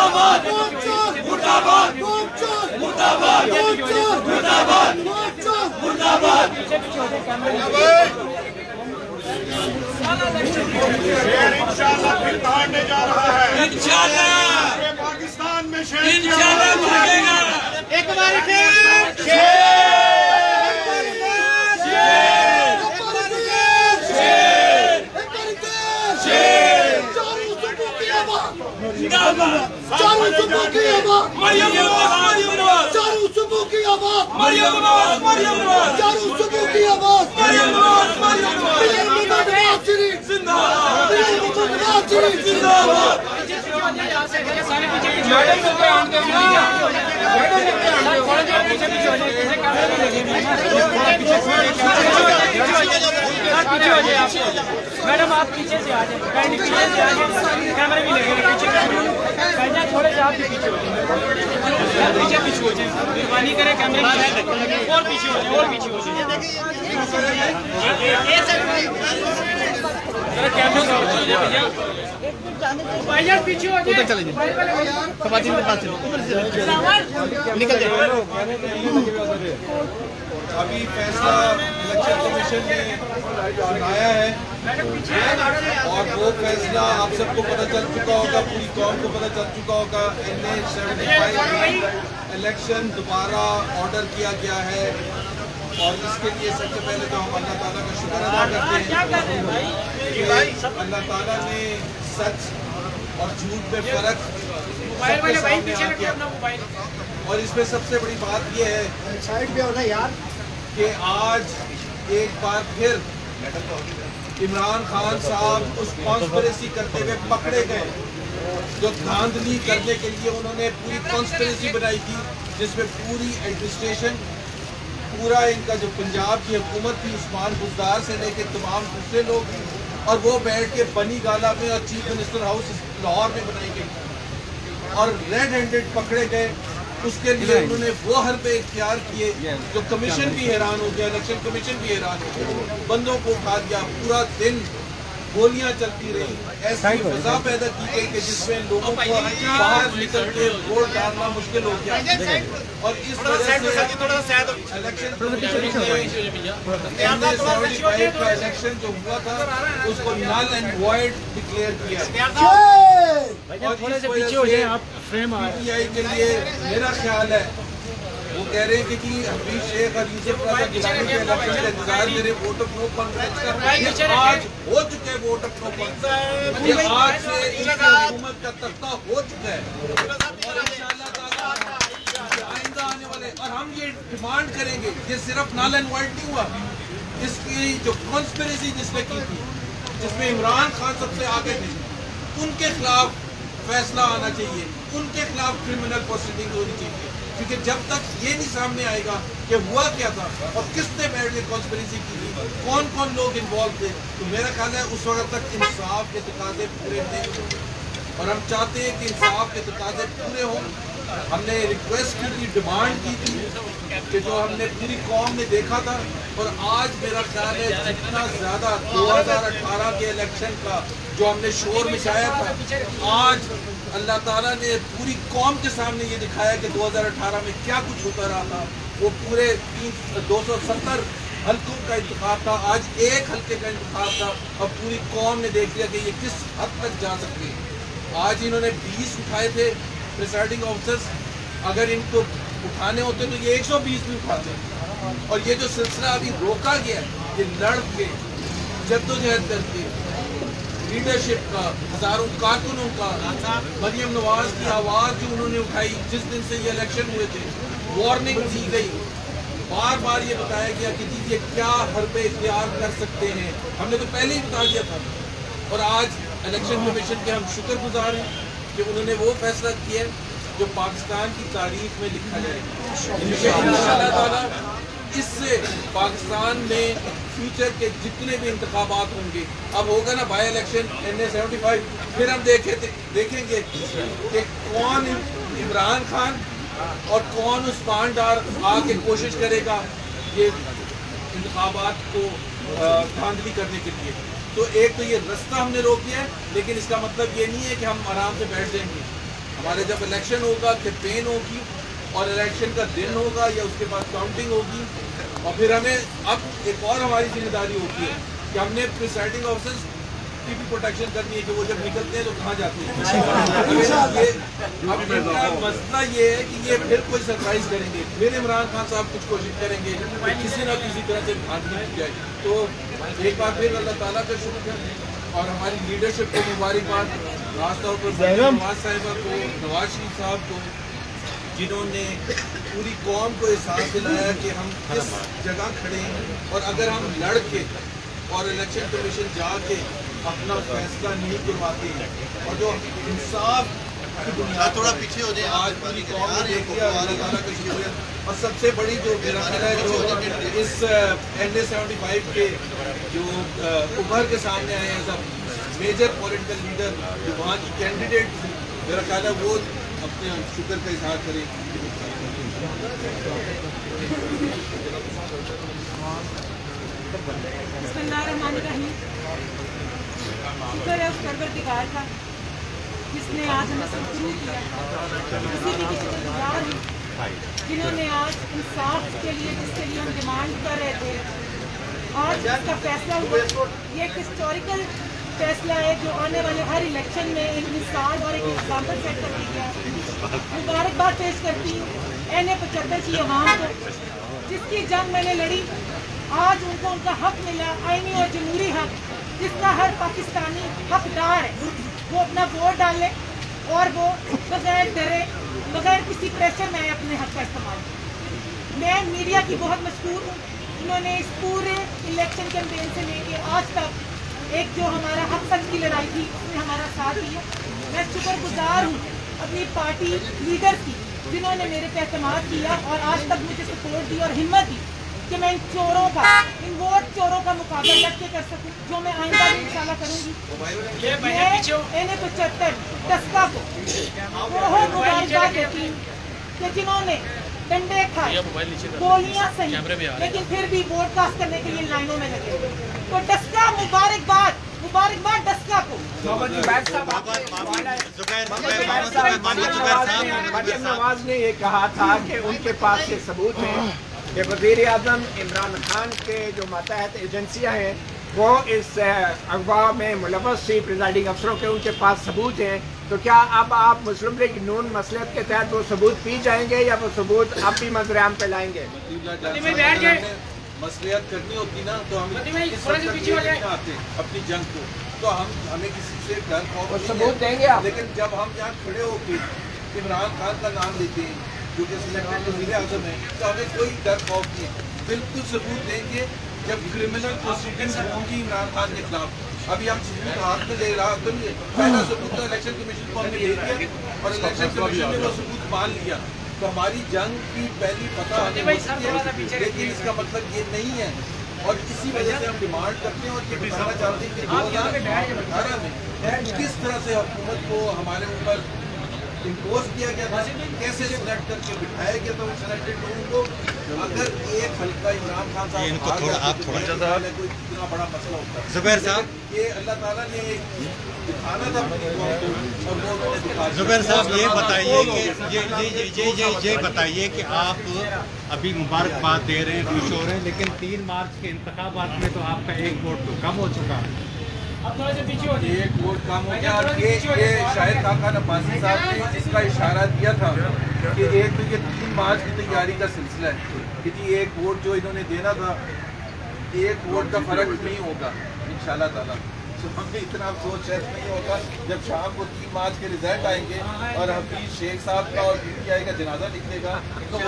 मुर्दाबाद मुर्दाबाद मुर्दाबाद मुर्दाबाद मुर्दाबाद। इंशाल्लाह फिर भागने जा रहा है, इंशाल्लाह पाकिस्तान में शेर इंशाल्लाह भागेगा। एक बार फिर चारों सुबह की आवाज़ मरियम नवाज चारों सुबह की आवाज़ मरियम नवाज चारों सुबह की आवाज़ मरियम नवाज जिंदाबाद जिंदाबाद। मैडम आप पीछे से आ जाए, पीछे से आ जाए, कैमरे भी लगे पीछे थोड़े से आप पीछे हो जाए, पीछे हो जाए, मेहरबानी करें कैमरे और पीछे हो जाए, और पीछे हो जाए, भैया पीछे हो जाए, चले जाए निकल जाए। अभी फैसला इलेक्शन कमीशन ने सुनाया है और वो फैसला आप सबको पता चल चुका होगा, पूरी कौम को पता चल चुका होगा। NA 75 इलेक्शन दोबारा ऑर्डर किया गया है और इसके लिए सबसे पहले तो हम अल्लाह ताला का शुक्र अदा करते हैं कि अल्लाह ताला ने सच और झूठ में फर्क सबके सामने आ गया। और इसमें सबसे बड़ी बात यह है कि आज एक बार फिर इमरान खान साहब उस कॉन्स्पिरेसी करते हुए पकड़े गए जो धांधली करने के लिए उन्होंने पूरी कॉन्स्पिरेसी बनाई थी, जिसमें पूरी एडमिनिस्ट्रेशन, पूरा इनका जो पंजाब की हुकूमत थी, उस्मान बुज़दार से लेकर तमाम दूसरे लोग, और वो बैठ के बनी गाला में और चीफ मिनिस्टर हाउस लाहौर में बनाई गई और रेड हैंडेड पकड़े गए। उसके लिए उन्होंने वो हरबे इख्तियार किए जो कमीशन भी हैरान हो गया, इलेक्शन कमीशन भी हैरान हो गया। बंदों को उठा दिया, पूरा दिन गोलियां चलती रही, ऐसी फिजा पैदा की गई कि जिसमें लोगों को बाहर निकल के वोट डालना मुश्किल हो गया। और इस वजह से इलेक्शन का इलेक्शन जो हुआ था उसको नल एंड वॉइड डिक्लेयर किया। थोड़े से पीछे हो जाए आप, फ्रेम PTI के लिए मेरा ख्याल है वो कह रहे हैं कि हफीज शेख और यूसुफ रजा गिलानी के इलेक्शन का इंतजार मेरे वोट ऑफ नो कॉन्फिडेंस का आज हो चुके हैं। वोट ऑफ नो कॉन्फिडेंस आज से इनकी हुकूमत का तख्ता हो चुका है और इंशाअल्लाह ताला आइंदा आने वाले, और हम ये डिमांड करेंगे, ये सिर्फ नल एंड वॉइड नहीं हुआ, इसकी जो कॉन्स्पिरेसी जिसने की थी, जिसमें इमरान खान सबसे आगे थे, उनके खिलाफ फैसला आना चाहिए, उनके खिलाफ क्रिमिनल प्रोसीडिंग होनी चाहिए। क्योंकि जब तक ये नहीं सामने आएगा कि हुआ क्या था और किसने बैठ के कॉन्स्पिरेसी की थी, कौन कौन लोग इन्वॉल्व थे, तो मेरा ख्याल है उस वक्त तक इंसाफ के तकाजे पूरे नहीं होंगे। और हम चाहते हैं कि इंसाफ के तकाजे पूरे हों। हमने रिक्वेस्ट की थी, डिमांड की थी कि जो हमने पूरी कौम ने देखा था, और आज मेरा ख्याल है जितना ज़्यादा 2018 के इलेक्शन का जो हमने शोर मचाया था, आज अल्लाह ताला ने पूरी कौम के सामने ये दिखाया कि 2018 में क्या कुछ होता रहा था। वो पूरे 270 हल्कों का इंतखाब था, आज एक हल्के का इंतखाब था, और पूरी कौम ने देख लिया कि ये किस हद तक जा सकते हैं। आज इन्होंने 20 उठाए थे प्रिसाइडिंग ऑफिसर्स, अगर इनको उठाने होते तो ये 120 भी उठाते। और ये जो सिलसिला अभी रोका गया है, ये लड़ के जद्दोजहद करके लीडरशिप का, हजारों कारकुनों का, मरियम नवाज की आवाज़ जो उन्होंने उठाई जिस दिन से ये इलेक्शन हुए थे, वार्निंग दी गई, बार बार ये बताया गया कि जी ये क्या हरबे इख्तियार कर सकते हैं, हमने तो पहले ही बता दिया था। और आज इलेक्शन कमीशन के हम शुक्रगुजार हैं कि उन्होंने वो फैसला किया जो पाकिस्तान की तारीख में लिखा जाएगा। इंशाअल्लाह ताला इससे पाकिस्तान में फ्यूचर के जितने भी इंतखाबात होंगे, अब होगा ना बाई इलेक्शन NA 75, फिर हम देखेंगे कि कौन इमरान खान और कौन उस्मान डार आके कोशिश करेगा ये इंतखाबात को धांधली करने के लिए। तो एक तो ये रास्ता हमने रोक दिया है, लेकिन इसका मतलब ये नहीं है कि हम आराम से बैठ जाएंगे। हमारे जब इलेक्शन होगा, कैंपेन होगी और इलेक्शन का दिन होगा या उसके बाद काउंटिंग होगी, और फिर हमें अब एक और हमारी जिम्मेदारी होती है कि हमने प्रिसाइडिंग ऑफिसर्स की भी प्रोटेक्शन करनी है कि वो जब निकलते हैं तो कहाँ जाते हैं। अब इनका मसला ये है कि ये फिर कोई सरप्राइज करेंगे, फिर इमरान खान साहब कुछ कोशिश करेंगे कि किसी न किसी तरह से भागने की जाए। तो एक बार फिर अल्लाह ताला का शुक्र है और हमारी लीडरशिप को मुबारकबाद, खासतौर पर नवाज साहिबा को, नवाज शरीफ साहब को, जिन्होंने पूरी कौम को एहसास दिलाया कि हम किस जगह खड़े हैं और अगर हम लड़ के और इलेक्शन कमीशन जाके अपना फैसला नहीं करवाते और जो इंसाफ की बुनियाद थोड़ा पीछे हो जाए, आज पूरी कौम ने देख लिया, अल्लाह ताला का शुक्र है। और सबसे बड़ी जो मेरा ख्याल है जो इस NA-75 के जो उभर के सामने आए हैं सब मेजर पॉलिटिकल लीडर जो वहाँ की कैंडिडेट थी, मेरा ख्याल है वो अपने शुक्र का इजहार करें। बिस्मिल्लाहिर्रहमानिर्रहीम। शुक्र है उस परवरदिगार का जिसने आज हमें शुरू किया, किसी की शुक्रगुजार हूँ जिन्होंने आज इंसाफ के लिए, जिसके लिए हम डिमांड कर रहे थे, आज जिसका फैसला हुआ, ये एक हिस्टोरिकल फैसला है जो आने वाले हर इलेक्शन में एक मिसाल और एक एग्जाम्पल सेट कर दिया। मुबारकबाद पेश करती हूँ NA-75 की आवाम को, जिसकी जंग मैंने लड़ी, आज उनको उनका हक मिला, आईनी और जमहूरी हक, जिसका हर पाकिस्तानी हकदार है। वो अपना वोट डाले और वो बगैर डरे, बगैर किसी प्रेशर में अपने हक का इस्तेमाल करें। मैं मीडिया की बहुत मशहूर हूँ, उन्होंने इस पूरे इलेक्शन कैंपेन से लेके आज तक एक जो हमारा हक तक की लड़ाई थी उसमें हमारा साथ दिया। मैं शुक्रगुजार हूँ अपनी पार्टी लीडर की जिन्होंने मेरे पे एतमाद किया और आज तक मुझे सपोर्ट दी और हिम्मत दी कि मैं इन चोरों का, इन वोट चोरों का मुकाबला लड़ के कर सकूं, जो मैं आइंदा भी इंशाल्लाह करूंगी। मैं NA-75 टस्का को बहुत मुबारकबाद देती हूँ कि जिन्होंने डंडे खाए, गोलियां सही, लेकिन फिर भी वोट कास्ट करने के लिए लाइनों में लगे। तो टस्का मुबारकबाद, मुबारकबाद टस्का को। मरियम नवाज ने ये कहा था कि उनके पास ये सबूत है कि वज़ीर आज़म इमरान खान के जो मातहत एजेंसियां हैं वो इस अगवा में मुलव्वस थी, प्रिजाइडिंग अफसरों के उनके पास सबूत हैं। तो क्या अब आप मुस्लिम लीग नून मसलियत के तहत वो सबूत पी जाएंगे या वो सबूत आप भी मंजर-ए-आम पे लाएंगे? मसलियत करनी होती ना तो हम आते अपनी जंग को, तो हमें किसी से डर खौफ सबूत देंगे आप। लेकिन जब हम यहाँ खड़े होकर इमरान खान का नाम लेते हैं जो कि सिलेक्टेड वज़ीर आज़म है, तो हमें कोई डर खौफ नहीं है। बिल्कुल सबूत देंगे जब क्रिमिनल प्रोसीडिंग्स होंगी इमरान खान के खिलाफ। अभी हम सबूत हाथ में ले रहा तो नहीं है, पहला सबूत तो इलेक्शन कमीशन को हमने दे दिया और इलेक्शन कमीशन ने वो सबूत मान लिया। तो हमारी जंग की पहली पता लेकिन इसका मतलब ये नहीं है और इसी वजह से हम डिमांड करते हैं और ये बताना चाहते हैं कि 2018 में किस तरह से हुकूमत को हमारे ऊपर इम्पोज किया गया था, कैसे सिलेक्ट करके बिठाया गया था उन सिलेक्टेड लोगों को। अगर एक हल्का इमरान खान साहब इनको थोड़ा आप थोड़ा ज़्यादा कोई इतना बड़ा मसला होता है। ज़ुबैर साहब, ये अल्लाह ताला ने दिखाना था अपनी कौम को और वो उन्होंने दिखा दिया। ज़ुबैर साहब ये बताइए कि ये बताइए कि आप अभी मुबारकबाद दे रहे हैं, खुश हो रहे हैं, लेकिन 3 मार्च के इंतखाबात में तो आपका एक वोट तो कम हो चुका है। अब थोड़ा सा पीछे हो जाइए। एक वोट कम हो गया और ये शायद काका नब्बासी साहब ने इसका इशारा दिया था कि एक तो ये 3 मार्च की तैयारी का सिलसिला है कि जी एक वोट जो इन्होंने देना था, एक वोट का फर्क नहीं होगा इंशाल्लाह ताला। तो हमें इतना अफसोस शायद नहीं होगा जब शाम को 3 मार्च के रिजल्ट आएंगे और हफीज शेख साहब का और PTI का जनाजा निकलेगा तो